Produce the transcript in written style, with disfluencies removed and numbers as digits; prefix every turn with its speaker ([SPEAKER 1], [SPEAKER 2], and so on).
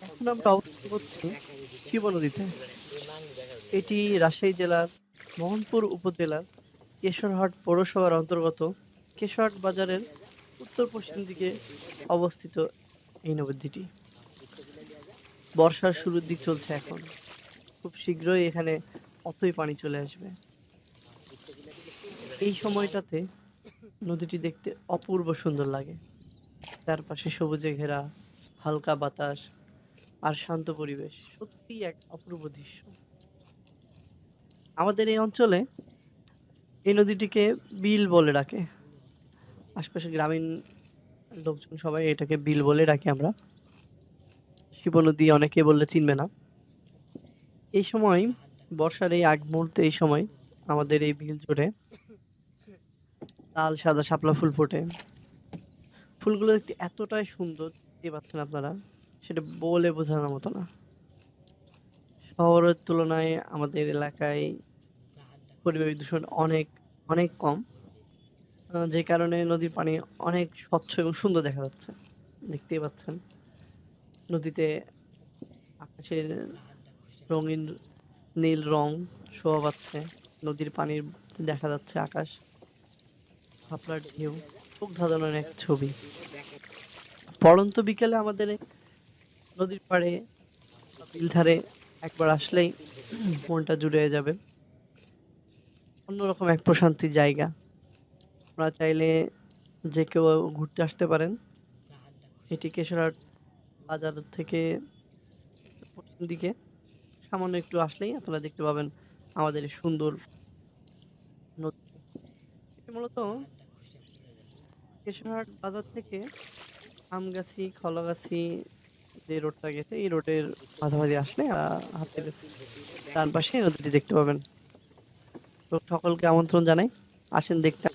[SPEAKER 1] এখন আমরা অবস্থান করছি শিব নদীতে। এটি রাজশাহী জেলার মোহনপুর উপজেলার কেশরহাট পৌরসভার অন্তর্গত কেশরহাট বাজারের উত্তর-পশ্চিম দিকে অবস্থিত এই নদীটি। বর্ষার শুরুর দিক চলছে এখন। খুব শীঘ্রই এখানে অতই পানি চলে আসবে। এই সময়টাতে নদীটি দেখতে অপূর্ব সুন্দর লাগে। চারপাশে সবুজে ঘেরা, হালকা বাতাস আর শান্ত পরিবেশ। সত্যিই এক অপূর্ব দৃশ্য। আমাদের এই অঞ্চলে এই নদীটিকে বিল বলে ডাকে। আশপাশের গ্রামীণ লোকজন সবাই এটাকে বিল বলে ডাকি আমরা। শিব নদী অনেকে বললে চিনবে না। এই সময় বর্ষার এই আগ মুহূর্তে এই সময় আমাদের এই বিল জুড়ে লাল সাদা শাপলা ফুল ফোটে। ফুলগুলো দেখতে এতটাই সুন্দর, দেখতেই পাচ্ছেন আপনারা, সেটা বলে বোঝানোর মতো না। শহরের তুলনায় আমাদের এলাকায় পরিবেশ দূষণ অনেক অনেক কম, যে কারণে নদীর পানি অনেক স্বচ্ছ এবং সুন্দর দেখা যাচ্ছে। দেখতেই পাচ্ছেন নদীতে আকাশের রঙিন নীল রং শোভা পাচ্ছে। নদীর পানির দেখা যাচ্ছে আকাশ, শাপলার ঢেউ, চোখ ধাঁধানোর এক ছবি। পড়ন্ত বিকেলে আমাদের এই নদীর পাড়ে বা বিল ধারে একবার আসলেই মনটা জুড়ে যাবে। অন্যরকম এক প্রশান্তির জায়গা। আপনারা চাইলে যে কেউ ঘুরতে আসতে পারেন। এটি কেশরহাট বাজার থেকে পশ্চিম দিকে সামান্য একটু আসলেই আপনারা দেখতে পাবেন আমাদের এই সুন্দর নদী। এটি মূলত কেশরহাট বাজার থেকে আমগাছি খলাগাছি যে রোডটা গেছে এই রোডের মাঝামাঝি আসলে হাতের ডান পাশে নদীটি দেখতে পাবেন। তো সকলকে আমন্ত্রণ জানাই, আসেন দেখতে।